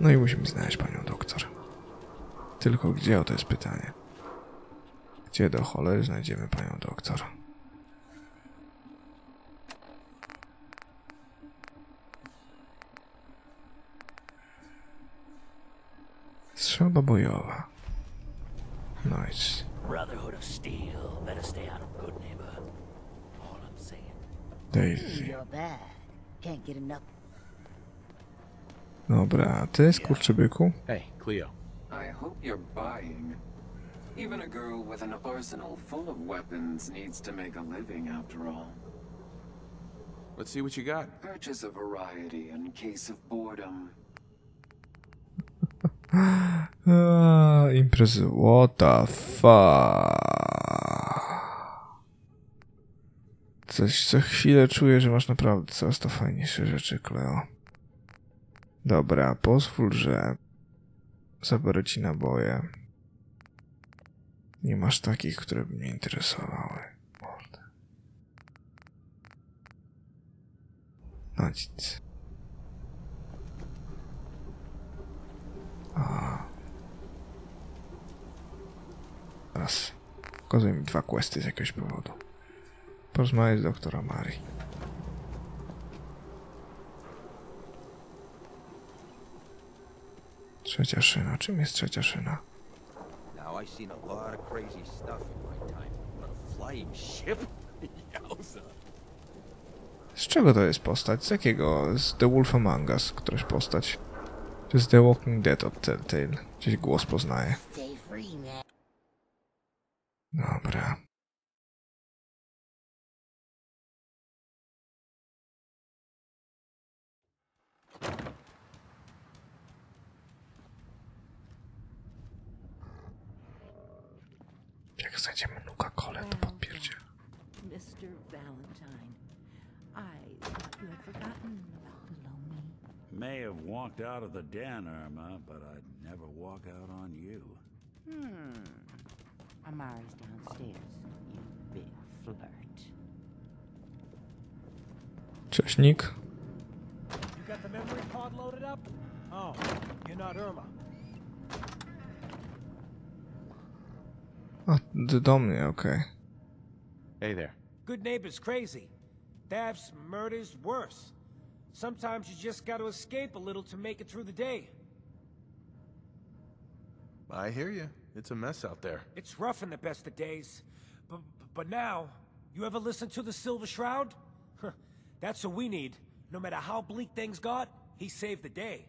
No i musimy znaleźć panią doktor. Tylko gdzie, o to jest pytanie. Gdzie do cholery znajdziemy panią doktor? Strzelba bojowa. Nice. Brotherhood of Steel. Better stay out of good neighbor. All I'm saying. Daisy. You're bad. Can't get enough. Dobra, a ty, skurczybyku? Hey, Cleo. I hope you're buying. Even a girl with an arsenal full of weapons needs to make a living after all. Let's see what you got. Purchase a variety in case of boredom. Imprezy, what the fuck? Coś co chwilę czuję, że masz naprawdę coraz to fajniejsze rzeczy, Cleo. Dobra, pozwól, że zabiorę ci naboje. Nie masz takich, które by mnie interesowały. Mordę. No nic. Teraz pokazuję mi 2 questy z jakiegoś powodu. Porozmawiać z doktora Marii. Trzecia szyna. Czym jest trzecia szyna? Now I've seen a lot of crazy stuff in my time, but a flying ship? Yowza. Z czego to jest postać? Z jakiego? Z The Wolf Among Us, któraś postać. Czy z The Walking Dead od Telltale? Gdzieś głos poznaje. Stay free, man. Dobra. Jak znajdziemy Nuka-Colę, to podpierdzie. Mr. Valentine, I thought you had forgotten about little me. May have walked out of the den, Irma, but I'd never walk out on you. Amari's downstairs, you big flirt. Cześć, Nick. You got the memory pod loaded up? Oh, you're not Irma. O, do mnie, okej. Hey there. Good neighbor's crazy. Thefts, murders, worse. Sometimes you just gotta escape a little to make it through the day. I hear you. It's a mess out there. It's rough in the best of days. But now, you ever listen to the Silver Shroud? That's what we need. No matter how bleak things got, he saved the day.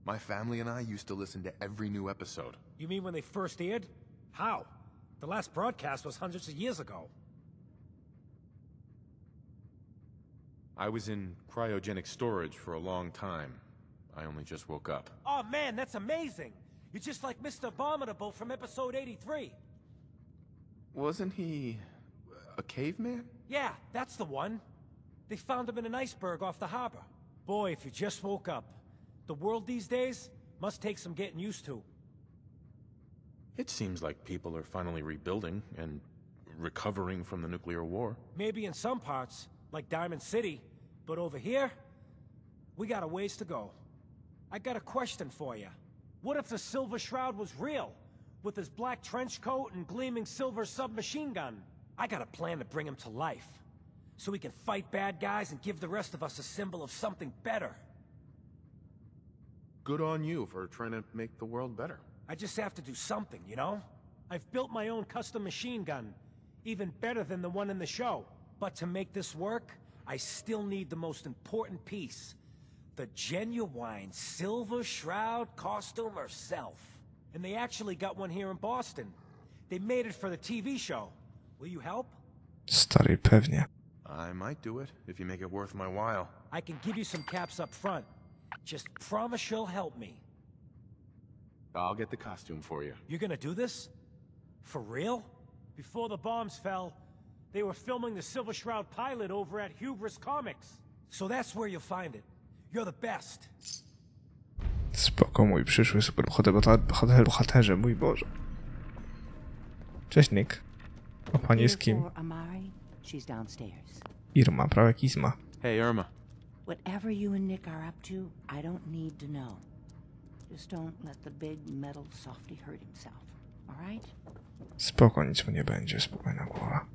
My family and I used to listen to every new episode. You mean when they first aired? How? The last broadcast was hundreds of years ago. I was in cryogenic storage for a long time. I only just woke up. Oh man, that's amazing! You're just like Mr. Abominable from episode 83. Wasn't he a caveman? Yeah, that's the one. They found him in an iceberg off the harbor. Boy, if you just woke up. The world these days must take some getting used to. It seems like people are finally rebuilding and recovering from the nuclear war. Maybe in some parts, like Diamond City, but over here, we got a ways to go. I got a question for you. What if the Silver Shroud was real, with his black trench coat and gleaming silver submachine gun? I got a plan to bring him to life, so we can fight bad guys and give the rest of us a symbol of something better. Good on you for trying to make the world better. I just have to do something, you know? I've built my own custom machine gun, even better than the one in the show. But to make this work, I still need the most important piece. The genuine Silver Shroud costume herself. And they actually got one here in Boston. They made it for the TV show. Will you help? Stary, pewnie. I might do it, if you make it worth my while. I can give you some caps up front. Just promise you'll help me. I'll get the costume for you. You're gonna do this? For real? Before the bombs fell, they were filming the Silver Shroud pilot over at Hubris Comics. So that's where you'll find it. You're the best. Spoko, mój przyszły superbohaterze, mój Boże. Cześć, Nick. O pani z kim? Amari, she's downstairs. Irma, prawie jak Izma. Hey, Irma. Whatever you and Nick are up to, I don't need to know. Just don't let the big metal softy hurt himself, all right? Spoko, nic mu nie będzie, spokojna głowa.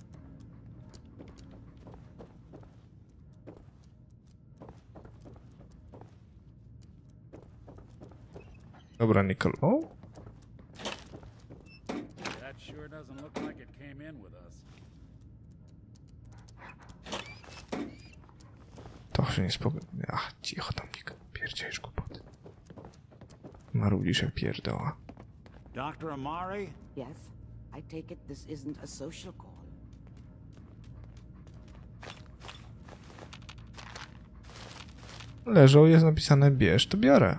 Dobra, Nicole. O! That sure doesn't look like it came in with us. To się nie spokojnie. Ach, cicho tam, Nick. Pierdziejesz głupoty. Marudzisz jak pierdoła. Dr. Amari? Yes? I take it this isn't a social call. Leżą, jest napisane bierz, to biorę.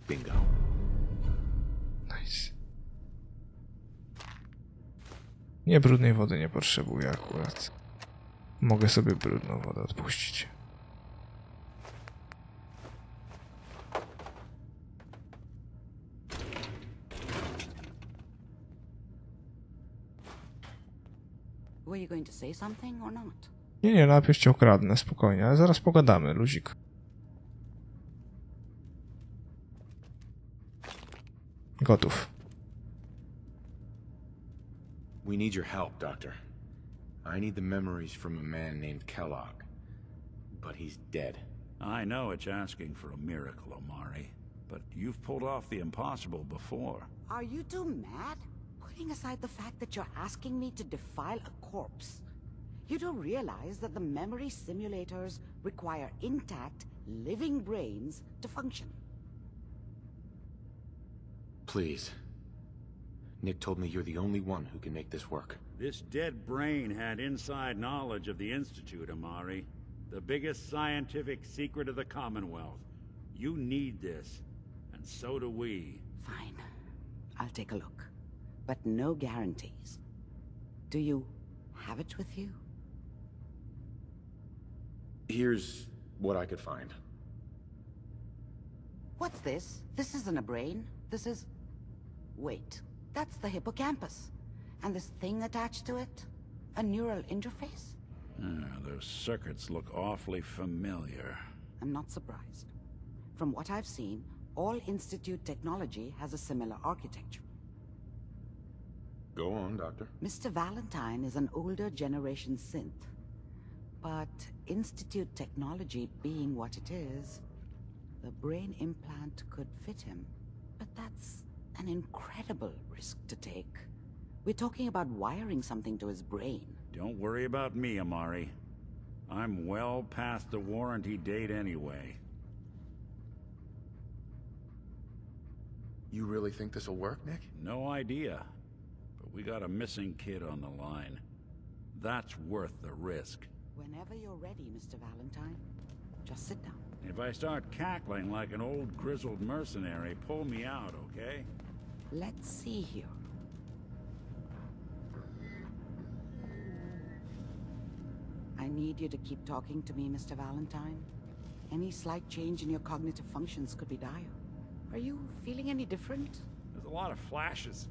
Bingo. Nice. Nie, brudnej wody nie potrzebuję akurat. Mogę sobie brudną wodę odpuścić. Were you going to say something or not? Nie, najpierw cię okradnę, spokojnie, ale zaraz pogadamy, luzik. Gotów. We need your help, Doctor. I need the memories from a man named Kellogg. But he's dead. I know it's asking for a miracle, Amari, but you've pulled off the impossible before. Are you two mad? Putting aside the fact that you're asking me to defile a corpse, you do realize that the memory simulators require intact, living brains to function. Please. Nick told me you're the only one who can make this work. This dead brain had inside knowledge of the Institute, Amari. The biggest scientific secret of the Commonwealth. You need this, and so do we. Fine. I'll take a look. But no guarantees. Do you have it with you? Here's what I could find. What's this? This isn't a brain. This is... Wait. That's the hippocampus. And this thing attached to it? A neural interface? Those circuits look awfully familiar. I'm not surprised. From what I've seen, all Institute technology has a similar architecture. Go on, Doctor. Mr. Valentine is an older generation synth. But Institute technology being what it is, the brain implant could fit him. But that's an incredible risk to take. We're talking about wiring something to his brain. Don't worry about me, Amari. I'm well past the warranty date anyway. You really think this'll work, Nick? No idea. But we got a missing kid on the line. That's worth the risk. Whenever you're ready, Mr. Valentine, just sit down. If I start cackling like an old grizzled mercenary, pull me out, okay? Let's see here. I need you to keep talking to me, Mr. Valentine. Any slight change in your cognitive functions could be dire. Are you feeling any different? There's a lot of flashes.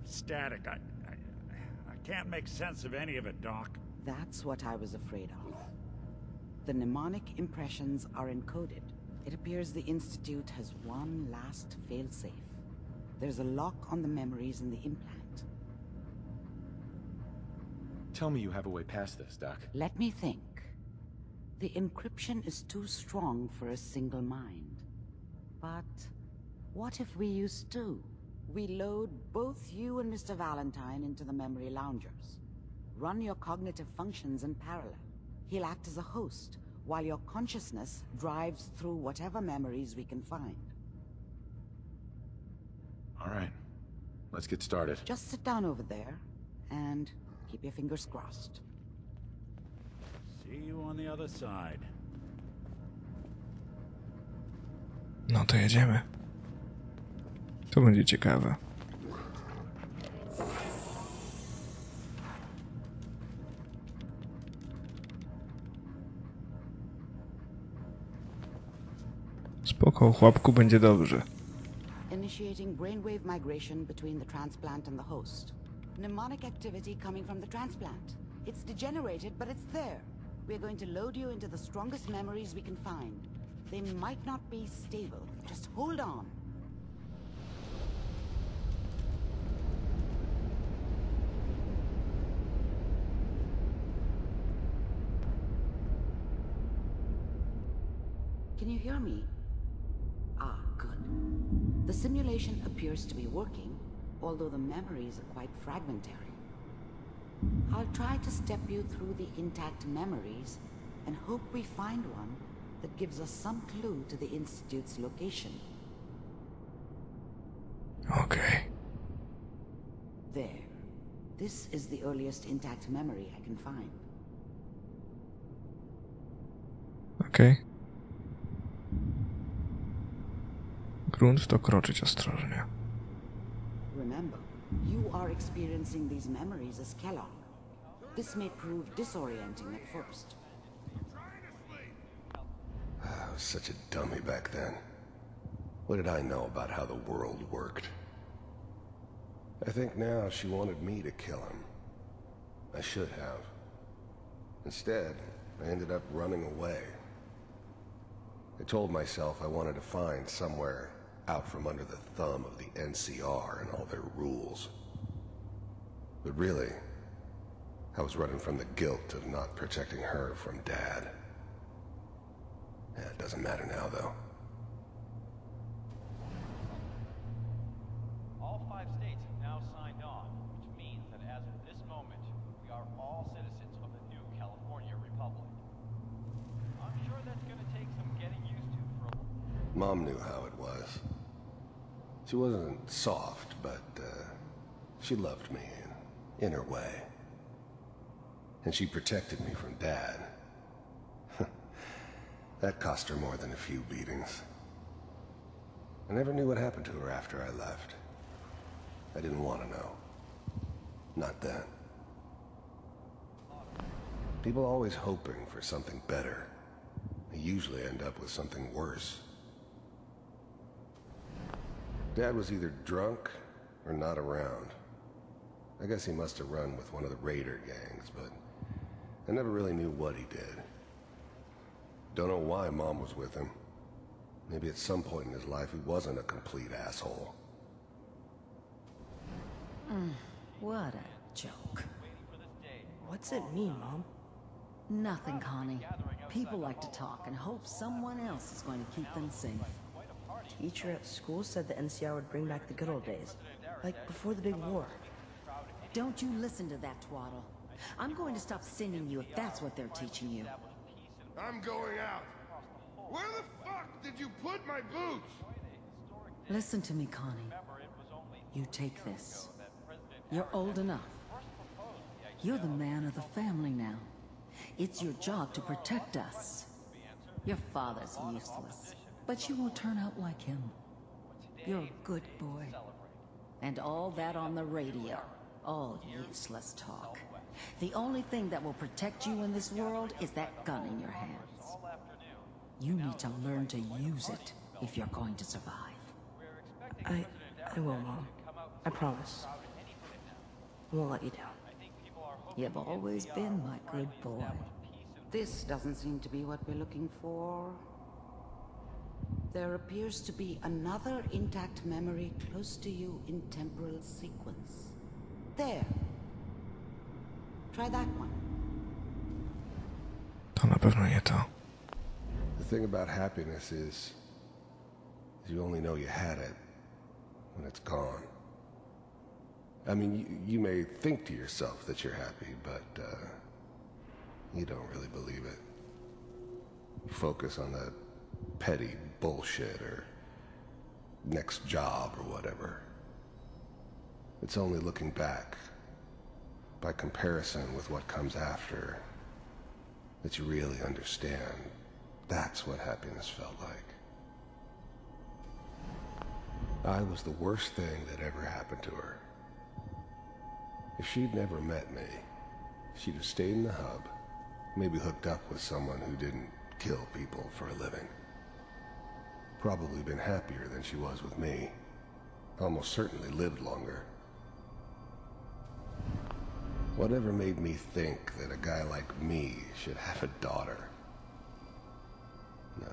Static. I can't make sense of any of it, Doc. That's what I was afraid of. The mnemonic impressions are encoded. It appears the Institute has one last failsafe. There's a lock on the memories in the implant. Tell me you have a way past this, Doc. Let me think. The encryption is too strong for a single mind. But what if we use two? We load both you and Mr. Valentine into the memory loungers. Run your cognitive functions in parallel. He'll act as a host, while your consciousness drives through whatever memories we can find. All right. Let's get started. Just sit down over there, and keep your fingers crossed. See you on the other side. No to jedziemy. To będzie ciekawe. Spoko, chłopku, będzie dobrze. Initiating brainwave migration between the transplant and the host. Mnemonic activity coming from the transplant. It's degenerated, but it's there. We're going to load you into the strongest memories we can find. They might not be stable. Just hold on. Can you hear me? Ah, good. The simulation appears to be working, although the memories are quite fragmentary. I'll try to step you through the intact memories and hope we find one that gives us some clue to the Institute's location. Okay. There. This is the earliest intact memory I can find. Okay. Grunt to kroczyć ostrożnie. Remember, you are experiencing these memories as Kellogg. This may prove disorienting at first. I was such a dummy back then. What did I know about how the world worked? I think now she wanted me to kill him. I should have. Instead, I ended up running away. I told myself I wanted to find somewhere out from under the thumb of the NCR and all their rules. But really, I was running from the guilt of not protecting her from Dad. Yeah, it doesn't matter now, though. All 5 states have now signed on, which means that as of this moment, we are all citizens of the new California Republic. I'm sure that's going to take some getting used to for a... Mom knew how it was. She wasn't soft, but she loved me in her way. And she protected me from Dad. That cost her more than a few beatings. I never knew what happened to her after I left. I didn't want to know. Not then. People are always hoping for something better. They usually end up with something worse. Dad was either drunk or not around. I guess he must have run with one of the raider gangs, but I never really knew what he did. Don't know why Mom was with him. Maybe at some point in his life he wasn't a complete asshole. What a joke. What's it mean, Mom? Nothing, Connie. People like to talk and hope someone else is going to keep them safe. Teacher at school said the NCR would bring back the good old days. Like before the big war. Don't you listen to that twaddle. I'm going to stop singing you if that's what they're teaching you. I'm going out. Where the fuck did you put my boots? Listen to me, Connie. You take this. You're old enough. You're the man of the family now. It's your job to protect us. Your father's useless, but you won't turn out like him. You're a good boy. And all that on the radio. All useless talk. The only thing that will protect you in this world is that gun in your hands. You need to learn to use it if you're going to survive. I will, Mom. I promise. I won't let you down. You've always been my good boy. This doesn't seem to be what we're looking for. There appears to be another intact memory close to you in temporal sequence. There. Try that one. To na pewno nie to. The thing about happiness is you only know you had it when it's gone. I mean, you may think to yourself that you're happy, but you don't really believe it. You focus on that petty bullshit or next job or whatever. It's only looking back, by comparison with what comes after, that you really understand. That's what happiness felt like. I was the worst thing that ever happened to her. If she'd never met me, she'd have stayed in the hub, maybe hooked up with someone who didn't kill people for a living. Probably been happier than she was with me. Almost certainly lived longer. Whatever made me think that a guy like me should have a daughter? No,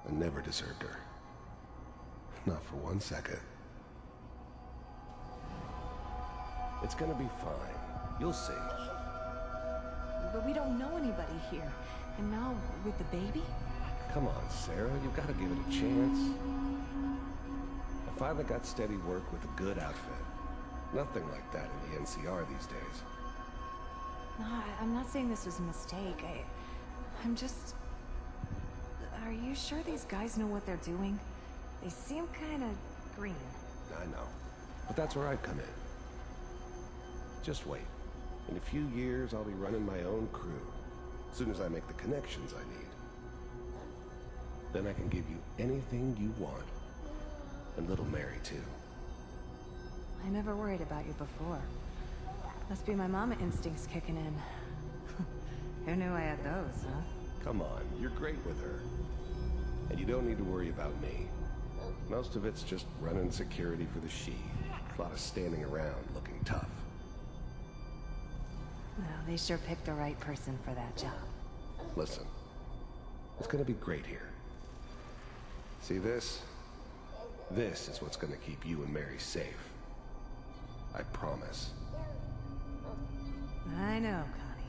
I never deserved her. Not for 1 second. It's gonna be fine. You'll see. But we don't know anybody here. And now, with the baby? Come on, Sarah. You've got to give it a chance. I finally got steady work with a good outfit. Nothing like that in the NCR these days. No, I'm not saying this was a mistake. I'm just... Are you sure these guys know what they're doing? They seem kind of green. I know. But that's where I come in. Just wait. In a few years, I'll be running my own crew. As soon as I make the connections I need. Then I can give you anything you want. And little Mary, too. I never worried about you before. Must be my mama instincts kicking in. Who knew I had those, huh? Come on, you're great with her. And you don't need to worry about me. Most of it's just running security for the she. A lot of standing around looking tough. Well, they sure picked the right person for that job. Listen, it's gonna be great here. See this? This is what's gonna keep you and Mary safe. I promise. I know, Connie.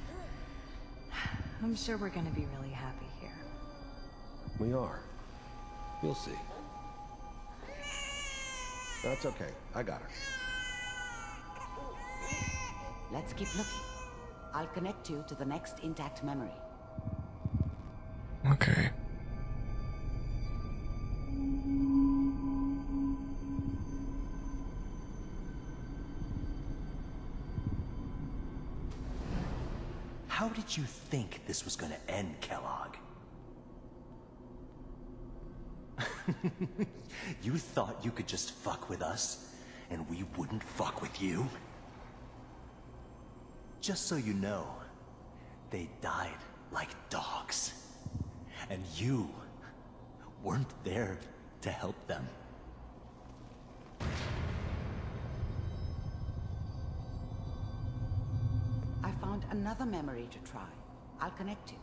I'm sure we're gonna be really happy here. We are. You'll see. That's okay. I got her. Let's keep looking. I'll connect you to the next intact memory. Okay. How did you think this was gonna end, Kellogg? You thought you could just fuck with us, and we wouldn't fuck with you? Just so you know, they died like dogs. And you weren't there to help them. I found another memory to try. I'll connect you.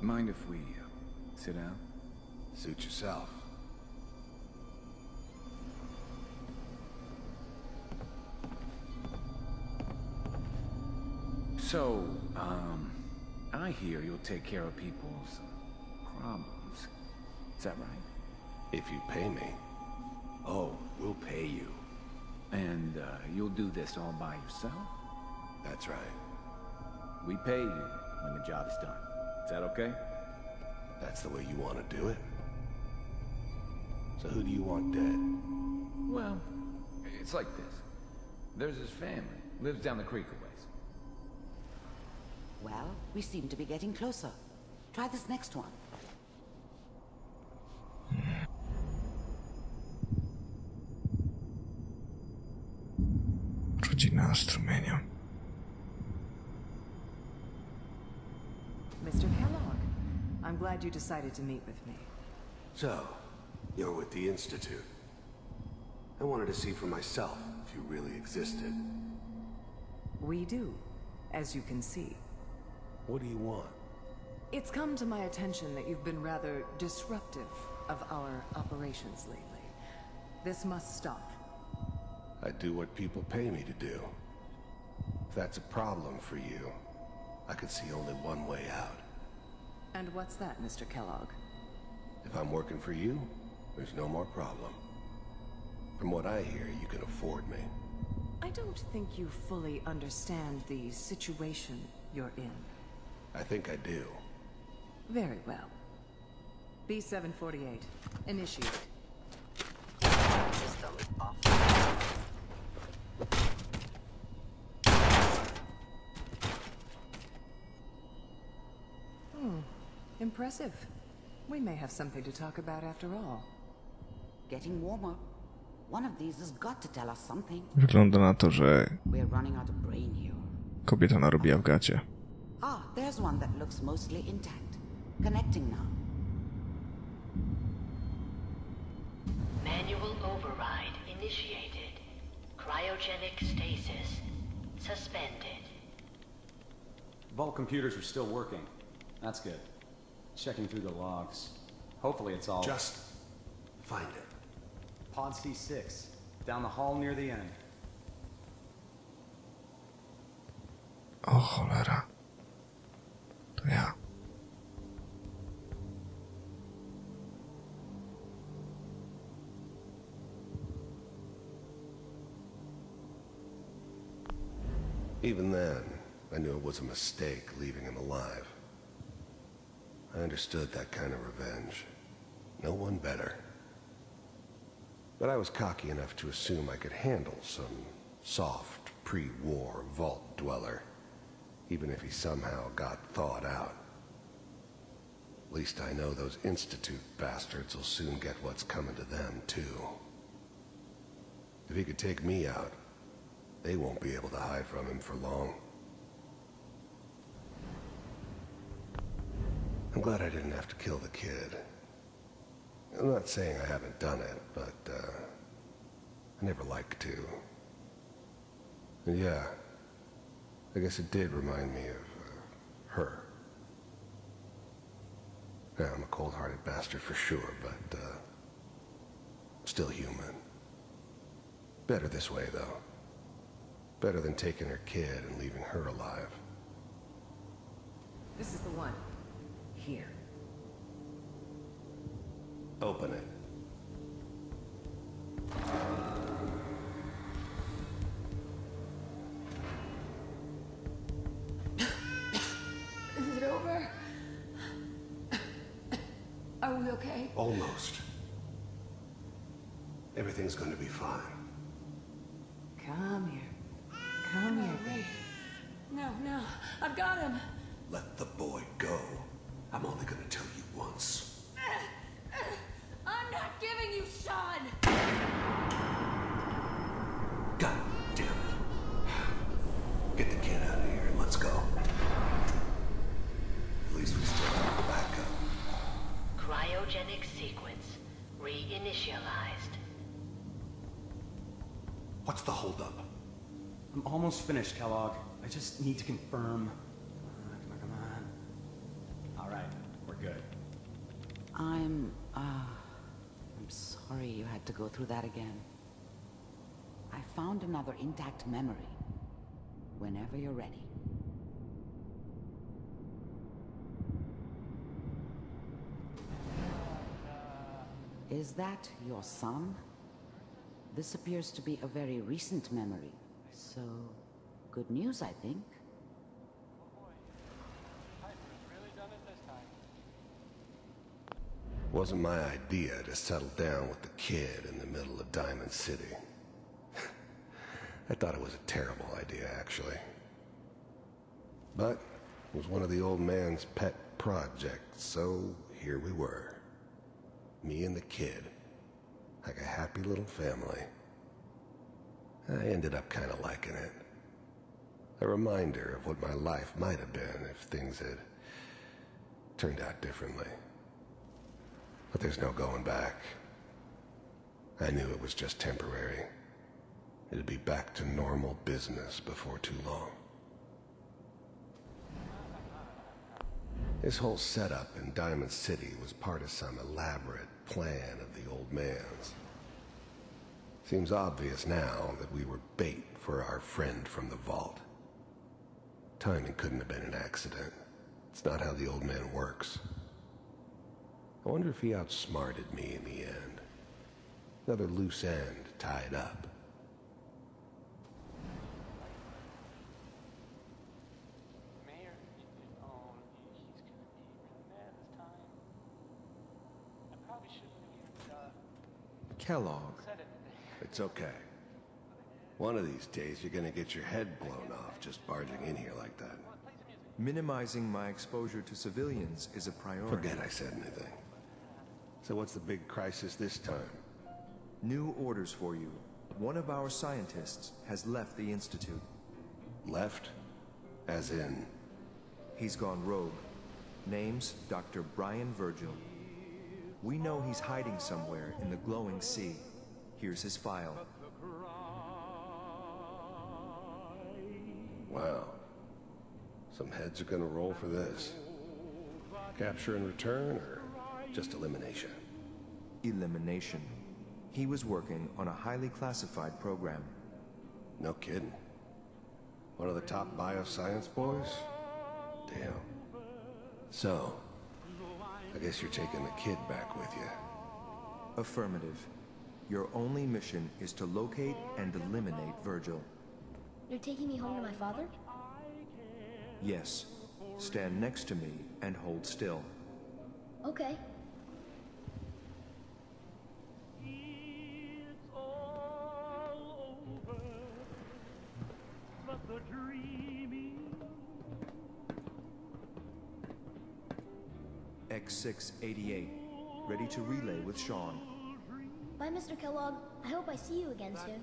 Mind if we sit down? Suit yourself. So, I hear you'll take care of people's problems. Is that right? If you pay me. Oh, we'll pay you. And, you'll do this all by yourself? That's right. We pay you when the job is done. Is that okay? That's the way you want to do it. So who do you want dead? Well, it's like this. There's his family. Lives down the creek a ways. Well, we seem to be getting closer. Try this next one. Rodzina strumienia. Mr. Kellogg, I'm glad you decided to meet with me. So, you're with the Institute. I wanted to see for myself if you really existed. We do, as you can see. What do you want? It's come to my attention that you've been rather disruptive of our operations lately. This must stop. I do what people pay me to do. If that's a problem for you, I could see only one way out. And what's that, Mr. Kellogg? If I'm working for you, there's no more problem. From what I hear, you can afford me. I don't think you fully understand the situation you're in. I think I do. Very well. B-748, initiate. System off. Impressive. We may have something to talk about after all. Getting warmer. One of these has got to tell us something. Wygląda na to, że We're running out of brain here. kobieta narobiła w gacie. Ah, there's one that looks mostly intact. Connecting now. Manual override initiated. Cryogenic stasis suspended. Vault computers are still working. That's good. Checking through the logs. Hopefully it's all... Just find it. Pod C6. Down the hall near the end. O cholera. To ja. Even then, I knew it was a mistake leaving him alive. I understood that kind of revenge. No one better. But I was cocky enough to assume I could handle some soft, pre-war vault dweller, even if he somehow got thawed out. At least I know those Institute bastards will soon get what's coming to them, too. If he could take me out, they won't be able to hide from him for long. I'm glad I didn't have to kill the kid. I'm not saying I haven't done it, but, I never liked to. And yeah, I guess it did remind me of, her. Yeah, I'm a cold-hearted bastard for sure, but, still human. Better this way, though. Better than taking her kid and leaving her alive. This is the one. Here. Open it. Is it over? Are we okay? Almost. Everything's gonna be fine. Come here. Come here, baby. No, no. I've got him. Let the boy go. I'm only gonna tell you once. I'm not giving you Sean! God damn it. Get the kid out of here and let's go. At least we still have the backup. Cryogenic sequence reinitialized. What's the holdup? I'm almost finished, Kellogg. I just need to confirm. Come on. All right, we're good. I'm sorry you had to go through that again. I found another intact memory. Whenever you're ready. Is that your son? This appears to be a very recent memory. So, good news, I think. Wasn't my idea to settle down with the kid in the middle of Diamond City. I thought it was a terrible idea, actually. But it was one of the old man's pet projects, so here we were. Me and the kid. Like a happy little family. I ended up kind of liking it. A reminder of what my life might have been if things had turned out differently. But there's no going back. I knew it was just temporary. It'd be back to normal business before too long. This whole setup in Diamond City was part of some elaborate plan of the old man's. Seems obvious now that we were bait for our friend from the vault. Timing couldn't have been an accident. It's not how the old man works. I wonder if he outsmarted me in the end. Another loose end tied up. Kellogg. It's okay. One of these days you're gonna get your head blown off just barging in here like that. Minimizing my exposure to civilians is a priority. Forget I said anything. So what's the big crisis this time? New orders for you. One of our scientists has left the Institute. Left? As in? He's gone rogue. Name's Dr. Brian Virgil. We know he's hiding somewhere in the glowing sea. Here's his file. Wow. Some heads are gonna roll for this. Capture and return, or just elimination? Elimination. He was working on a highly classified program. No kidding. One of the top bioscience boys? Damn. So, I guess you're taking the kid back with you. Affirmative. Your only mission is to locate and eliminate Virgil. You're taking me home to my father? Yes. Stand next to me and hold still. Okay. X688. Ready to relay with Sean. Bye, Mr. Kellogg. I hope I see you again soon.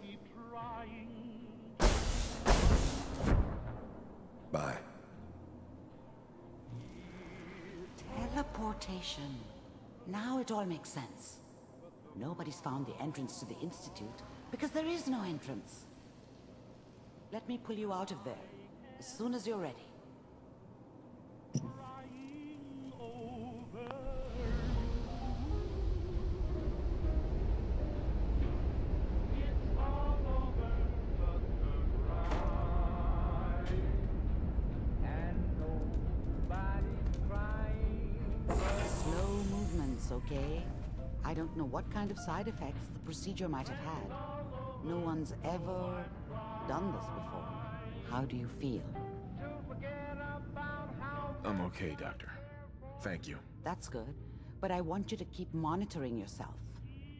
Bye. Teleportation. Now it all makes sense. Nobody's found the entrance to the Institute because there is no entrance. Let me pull you out of there as soon as you're ready. Okay? I don't know what kind of side effects the procedure might have had. No one's ever done this before. How do you feel? I'm okay, Doctor. Thank you. That's good, but I want you to keep monitoring yourself.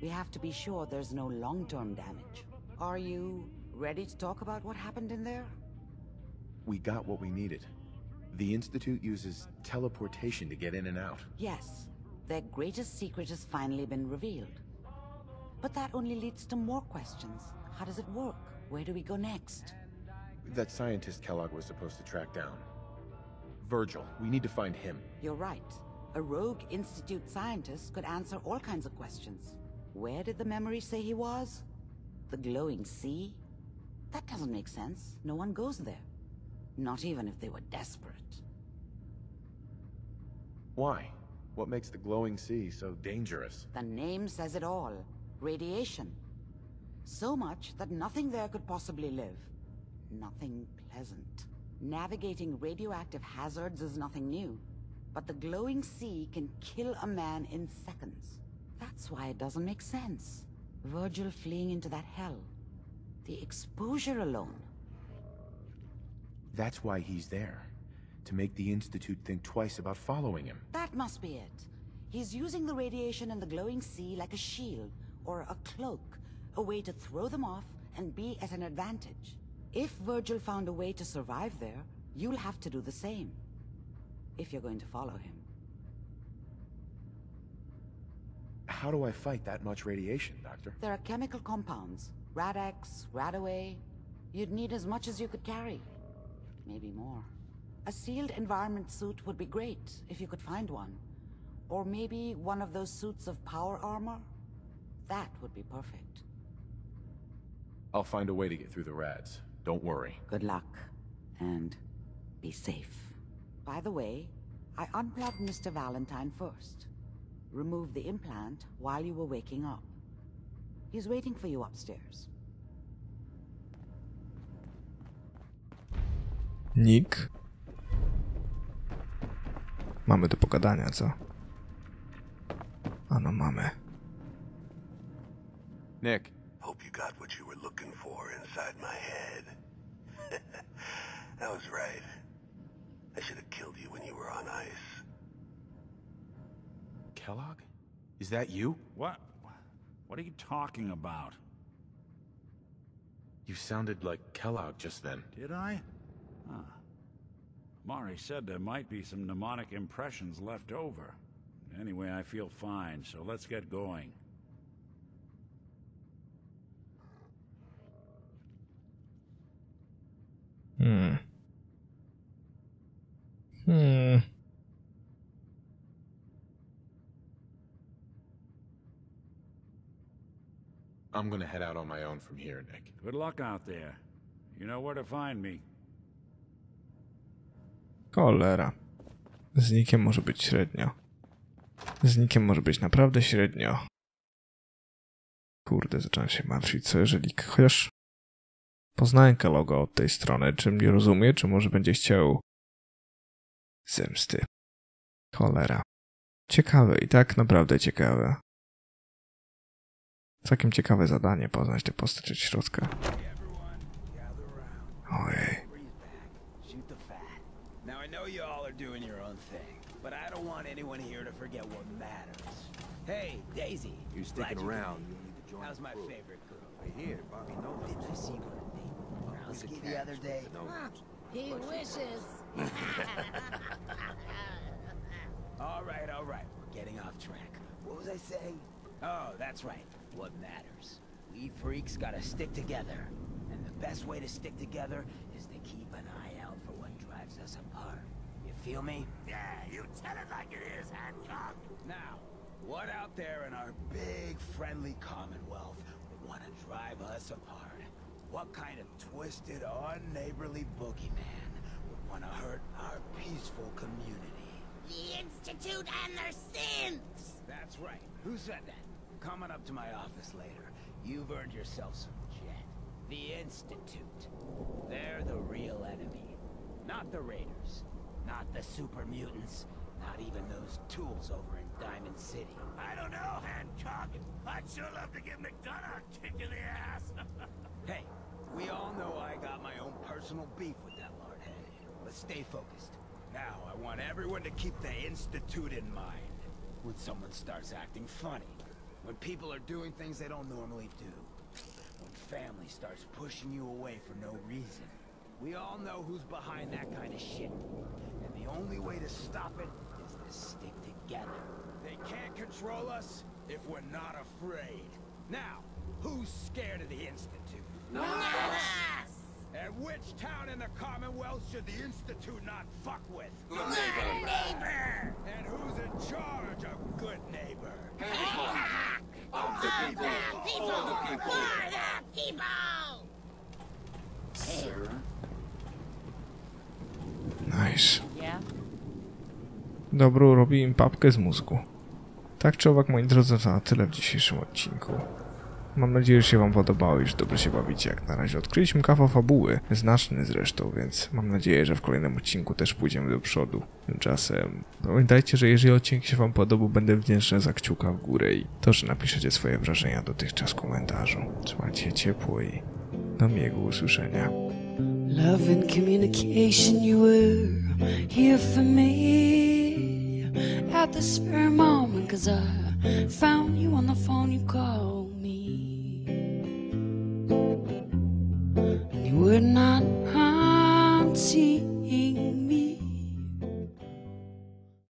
We have to be sure there's no long-term damage. Are you ready to talk about what happened in there? We got what we needed. The Institute uses teleportation to get in and out. Yes. Their greatest secret has finally been revealed. But that only leads to more questions. How does it work? Where do we go next? That scientist Kellogg was supposed to track down. Virgil, we need to find him. You're right. A rogue Institute scientist could answer all kinds of questions. Where did the memory say he was? The glowing sea? That doesn't make sense. No one goes there. Not even if they were desperate. Why? What makes the glowing sea so dangerous? The name says it all. Radiation. So much that nothing there could possibly live. Nothing pleasant. Navigating radioactive hazards is nothing new. But the glowing sea can kill a man in seconds. That's why it doesn't make sense. Virgil fleeing into that hell. The exposure alone. That's why he's there. To make the Institute think twice about following him. That must be it. He's using the radiation in the glowing sea like a shield, or a cloak, a way to throw them off and be at an advantage. If Virgil found a way to survive there, you'll have to do the same. If you're going to follow him. How do I fight that much radiation, Doctor? There are chemical compounds. Rad-X, Radaway. You'd need as much as you could carry. Maybe more. A sealed environment suit would be great, if you could find one. Or maybe one of those suits of power armor? That would be perfect. I'll find a way to get through the rads. Don't worry. Good luck. And be safe. By the way, I unplugged Mr. Valentine first. Removed the implant while you were waking up. He's waiting for you upstairs. Nick. Mamy do pogadania, co? Ano, mamy. Nick. Hope you got what you were looking for inside my head. That was right. I should have killed you when you were on ice. Kellogg? Is that you? What? What are you talking about? You sounded like Kellogg just then. Did I? Huh. Mari said there might be some mnemonic impressions left over. Anyway, I feel fine, so let's get going. I'm gonna head out on my own from here, Nick. Good luck out there. You know where to find me. Cholera. Z Nickiem może być średnio. Z Nickiem może być naprawdę średnio. Kurde, zacząłem się martwić, co jeżeli... Chociaż poznałem Kelloga od tej strony, czy mnie rozumie, czy może będzie chciał zemsty. Cholera. Ciekawe i tak naprawdę ciekawe. Całkiem ciekawe zadanie poznać tę postać od środka. Ojej. Now I know you all are doing your own thing, but I don't want anyone here to forget what matters. Hey, Daisy. You're sticking around. How's my favorite girl? I hear Bobby knows. Didn't I see one at the whiskey the other day? He wishes. All right. We're getting off track. What was I saying? Oh, that's right. What matters. We freaks gotta stick together. And the best way to stick together is to keep an eye out for what drives us apart. You feel me? Yeah, you tell it like it is, Hancock. Now, what out there in our big, friendly Commonwealth would want to drive us apart? What kind of twisted, unneighborly boogeyman would want to hurt our peaceful community? The Institute and their sins! That's right. Who said that? Coming up to my office later. You've earned yourself some jet. The Institute. They're the real enemy. Not the Raiders. Not the super mutants. Not even those tools over in Diamond City. I don't know, Hancock. I'd sure love to give McDonough a kick in the ass. Hey, we all know I got my own personal beef with that lordhead. But stay focused. Now, I want everyone to keep the Institute in mind. When someone starts acting funny. When people are doing things they don't normally do. When family starts pushing you away for no reason. We all know who's behind that kind of shit. And the only way to stop it is to stick together. They can't control us if we're not afraid. Now, who's scared of the Institute? None of us! And which town in the Commonwealth should the Institute not fuck with? Good neighbor! And who's in charge of good neighbor? Hancock! Of the people! For the people! Sir? Nice. Yeah? Dobro robi im papkę z mózgu. Tak czy owak, moi drodzy, to na tyle w dzisiejszym odcinku. Mam nadzieję, że się wam podobało i że dobrze się bawicie. Jak na razie odkryliśmy kawał fabuły, znaczny zresztą, więc mam nadzieję, że w kolejnym odcinku też pójdziemy do przodu. Tymczasem pamiętajcie, że jeżeli odcinek się wam podobał, będę wdzięczny za kciuka w górę i to, że napiszecie swoje wrażenia dotychczas w komentarzu. Trzymajcie się ciepło i do miłego usłyszenia. Love and communication, you were here for me at this very moment, 'cause I found you on the phone, you called me, and you would not unseat